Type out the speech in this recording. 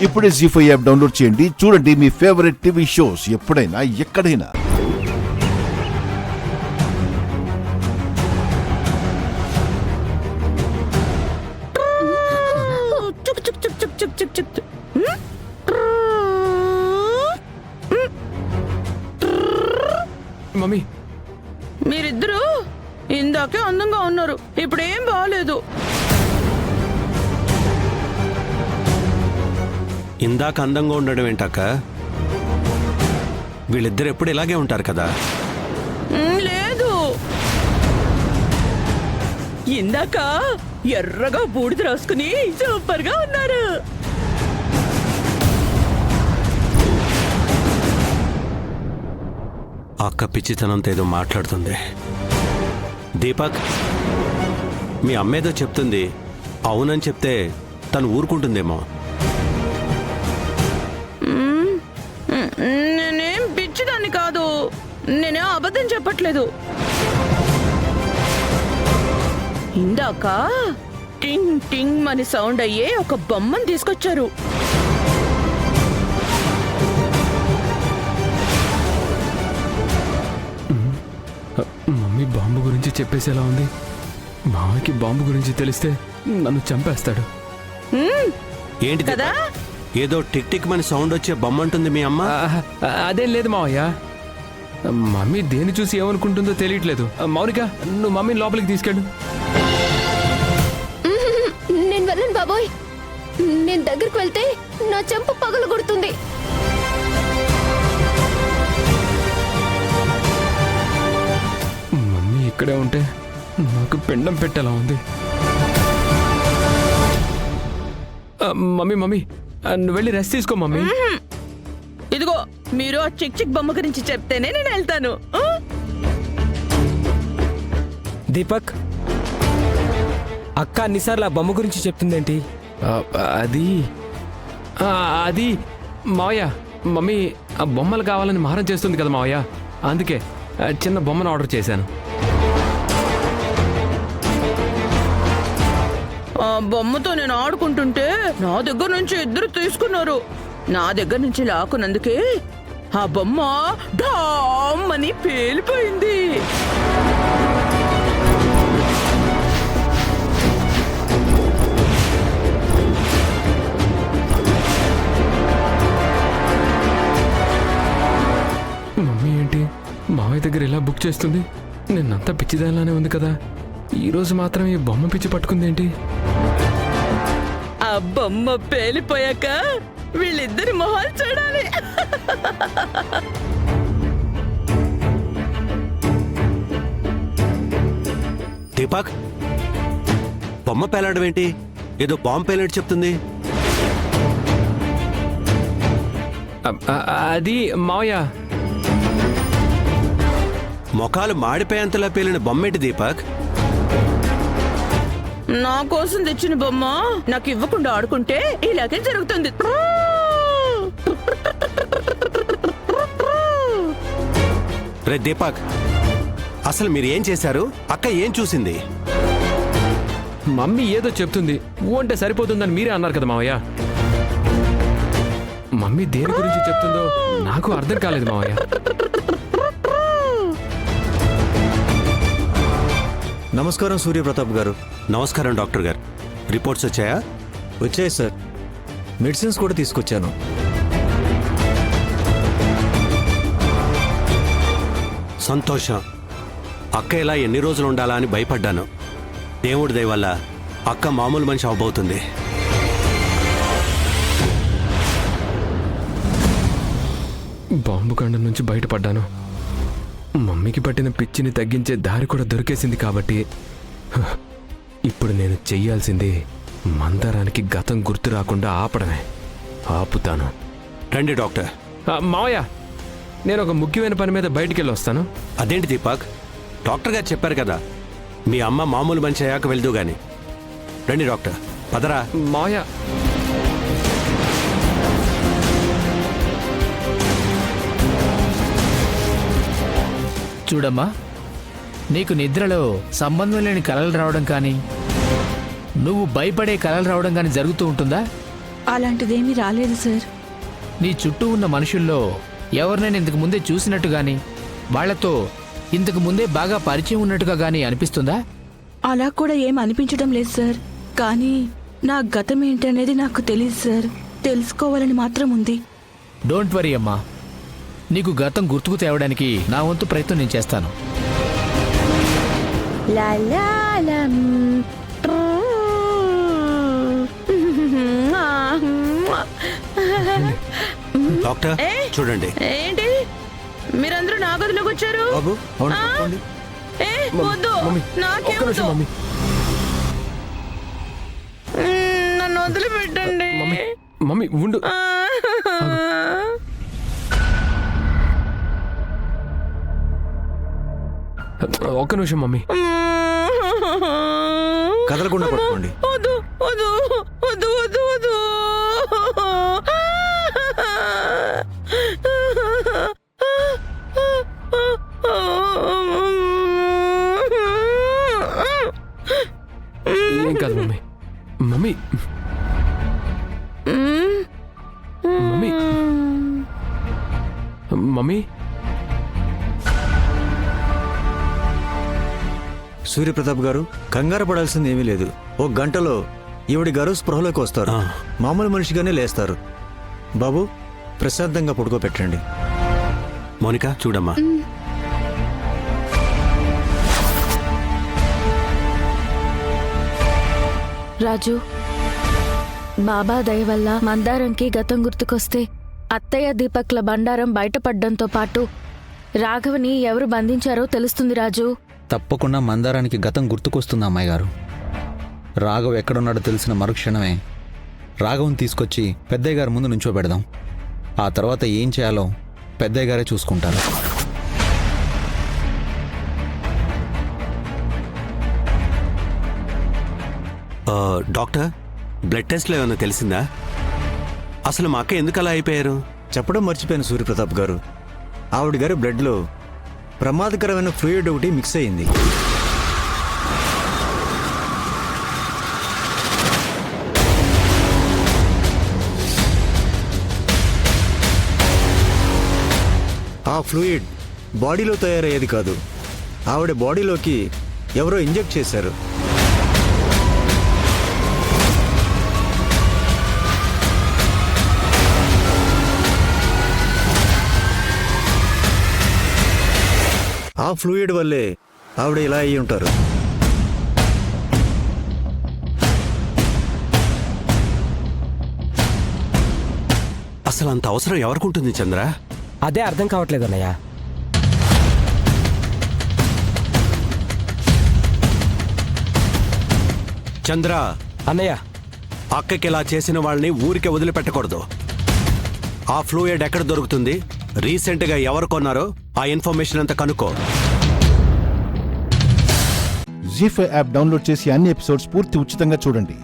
ఇప్పుడే జీ5 app download చేయండి. చూడండి మీ ఫేవరెట్ టీవీ షోస్ ఎప్పుడైనా ఎక్కడైనా. మమ్మీ, మీరిద్దరూ ఇందాకే అందంగా ఉన్నారు, ఇప్పుడేం బాగాలేదు. ఇందాక అందంగా ఉండడం ఏంటక్క? వీళ్ళిద్దరు ఎప్పుడు ఇలాగే ఉంటారు కదా. లేదు, ఇందాక ఎర్రగా బూడిద రాసుకుని సూపర్ గా ఉన్నారు. అక్క పిచ్చితనంతో ఏదో మాట్లాడుతుంది. దీపక్, మీ అమ్మేదో చెప్తుంది, అవునని చెప్తే తను ఊరుకుంటుందేమో. నేనేం పిచ్చిదాన్ని కాదు, నేనేం అబద్ధం చెప్పట్లేదు. ఇందాక టింగ్ టింగ్ అని సౌండ్ అయ్యే ఒక బొమ్మను తీసుకొచ్చారు. మమ్మీ బాంబు గురించి చెప్పేసేలా ఉంది. మామయ్యకి బాంబు గురించి తెలిస్తే నన్ను చంపేస్తాడు. ఏంటి కదా? ఏదో టిక్ టిక్ మని సౌండ్ వచ్చే బొమ్మ అంటుంది మీ అమ్మ. అదేం లేదు మావయ్య, మమ్మీ దేని చూసి ఏమనుకుంటుందో తెలియట్లేదు. మౌనిక, నువ్వు మమ్మీని లోపలికి తీసుకెళ్ళు. నేను వెళ్ళను బాబోయ్, నేను దగ్గరికి వెళ్తే నా చెంప పగలు కొడుతుంది. మమ్మీ ఇక్కడే ఉంటే నాకు పిండం పెట్టేలా ఉంది. మమ్మీ, నువ్వు వెళ్ళి రెస్ట్ తీసుకో మమ్మీ. ఇదిగో, మీరు ఆ చిక్ చిక్ బొమ్మ గురించి చెప్తేనే నేను వెళ్తాను. దీపక్, అక్క అన్నిసార్లు ఆ బొమ్మ గురించి చెప్తుందేంటి? అది మావయ్య, మమ్మీ ఆ బొమ్మలు కావాలని మారం చేస్తుంది కదా మావయ్య, అందుకే చిన్న బొమ్మను ఆర్డర్ చేశాను. ఆ బొమ్మతో నేను ఆడుకుంటుంటే నా దగ్గర నుంచి ఇద్దరు తీసుకున్నారు. నా దగ్గర నుంచి లాక్కున్నందుకే ఆ బొమ్మ డామ్ అని పేలిపోయింది. మమ్మీ ఏంటి మావయ్య దగ్గర ఇలా బుక్ చేస్తుంది? నిన్నంతా పిచ్చిదానిలానే ఉంది కదా, ఈరోజు మాత్రం ఈ బొమ్మ పిచ్చి పట్టుకుందేంటి? ఆ బొమ్మ పేలిపోయాక వీళ్ళిద్దరి మొహాలు చూడాలి. దీపక్, బొమ్మ పేలాడడం ఏంటి? ఏదో బాంబు పేలాడు చెప్తుంది. అది మావయ్య, మొఖాలు మాడిపోయేంతలా పేలిన బొమ్మేంటి దీపక్? నా కోసం తెచ్చిన బొమ్మ నాకు ఇవ్వకుండా ఆడుకుంటే ఇలాగే జరుగుతుంది. రే దీపక్, అసలు మీరు ఏం చేశారు? అక్క ఏం చూసింది? మమ్మీ ఏదో చెప్తుంది, ఊ అంటే సరిపోతుందని మీరే అన్నారు కదా మావయ్య. మమ్మీ దేని గురించి చెప్తుందో నాకు అర్థం కాలేదు మావయ్య. నమస్కారం సూర్యప్రతాప్ గారు. నమస్కారం డాక్టర్ గారు. రిపోర్ట్స్ వచ్చాయా? వచ్చాయి సార్, మెడిసిన్స్ కూడా తీసుకొచ్చాను. సంతోషం. అక్క ఇలా ఎన్ని రోజులు ఉండాలా అని భయపడ్డాను. దేవుడి దయ వల్ల అక్క మామూలు మనిషి అవబోతుంది. బాంబు కాండం నుంచి బయటపడ్డాను. మమ్మీకి పట్టిన పిచ్చిని తగ్గించే దారి కూడా దొరికేసింది కాబట్టి ఇప్పుడు నేను చెయ్యాల్సింది మందరానికి గతం గుర్తు రాకుండా ఆపడమే. ఆపుతాను. రండి డాక్టర్. మావయ్య, నేను ఒక ముఖ్యమైన పని మీద బయటికి వెళ్ళి వస్తాను. అదేంటి దీపక్, డాక్టర్ గారు చెప్పారు కదా మీ అమ్మ మామూలు మనిషి అయ్యాక వెళ్దూ గాని. రండి డాక్టర్, పదరా. మావయ్య, చూడమ్మా, నీకు నిద్రలో సంబంధం లేని కలలు రావడం కానీ, నువ్వు భయపడే కలలు రావడం కానీ జరుగుతూ ఉంటుందా? అలాంటిదేమీ రాలేదు సార్. నీ చుట్టూ ఉన్న మనుషుల్లో ఎవరినైనా ఇంతకు ముందే చూసినట్టు గాని వాళ్లతో ఇంతకు ముందే బాగా పరిచయం ఉన్నట్టుగా గాని అనిపిస్తుందా? అలా కూడా ఏం అనిపించడం లేదు సార్. కానీ నా గతం ఏంటనేది నాకు తెలియదు సార్. తెలుసుకోవాలని మాత్రం ఉంది. డోంట్ వరీ అమ్మా, నీకు గతం గుర్తుకు తేవడానికి నా వంతు ప్రయత్నం నేను చేస్తాను. డాక్టర్ చూడండి. ఏంటి మీరందరూ నా గదిలోకి వచ్చారు? బాబు అవును, చెప్పండి. వద్దు, నాకేం ఒక్క నిమిషం వద్దు. మమ్మీ. నన్ను వదిలిపెట్టండి. మమ్మీ ఉండు. ఒక్క నిమిషం మమ్మీ. కదలకుండా పట్టుకోండి. వద్దు వద్దు వద్దు వద్దు వద్దు. ఏం కాదు mummy. Mummy mummy mummy. Surya Pratap గారు కంగారు పడాల్సింది ఏమీ లేదు. ఓ గంటలో ఈవిడి గారు స్పృహలోకి వస్తారు. మామూలు మనిషిగానే లేస్తారు. బాబు ప్రశాంతంగా పడుకోబెట్టండి. మౌనిక చూడమ్మా. రాజు, బాబా దయ వల్ల మందారంకి గతం గుర్తుకొస్తే అత్తయ్య దీపక్ల బండారం బయటపడ్డంతో పాటు రాఘవని ఎవరు బంధించారో తెలుస్తుంది రాజు. తప్పకుండా మందారానికి గతం గుర్తుకొస్తుంది అమ్మాయి గారు. రాఘవ్ ఎక్కడున్నాడో తెలిసిన మరుక్షణమే రాఘవన్ తీసుకొచ్చి పెద్దయ్య గారి ముందు నుంచోబెడదాం. ఆ తర్వాత ఏం చేయాలో పెద్దయ్య గారే చూసుకుంటారు. డాక్టర్ బ్లడ్ టెస్ట్లో ఏమైనా తెలిసిందా? అసలు మా అక్క ఎందుకు అలా అయిపోయారు? చెప్పడం మర్చిపోయాను సూర్యప్రతాప్ గారు. ఆవిడ గారి బ్లడ్లో ప్రమాదకరమైన ఫ్లూయిడ్ ఒకటి మిక్స్ అయింది. ఆ ఫ్లూయిడ్ బాడీలో తయారయ్యేది కాదు. ఆవిడ బాడీలోకి ఎవరో ఇంజెక్ట్ చేశారు. ఆ ఫ్లూయిడ్ వల్లే ఆవిడ ఇలా అయ్యి ఉంటారు. అసలు అంత అవసరం ఎవరికుంటుంది చంద్ర? అదే అర్థం కావట్లేదు అన్నయ్య. చంద్ర అన్నయ్య, అక్కకి ఇలా చేసిన వాళ్ళని ఊరికే వదిలిపెట్టకూడదు. ఆ ఫ్లూయిడ్ ఎక్కడ దొరుకుతుంది, రీసెంట్గా ఎవరు కొన్నారో ఆ ఇన్ఫర్మేషన్ అంతా కనుక్కో. జీ5 యాప్ డౌన్లోడ్ చేసి అన్ని ఎపిసోడ్స్ పూర్తి ఉచితంగా చూడండి.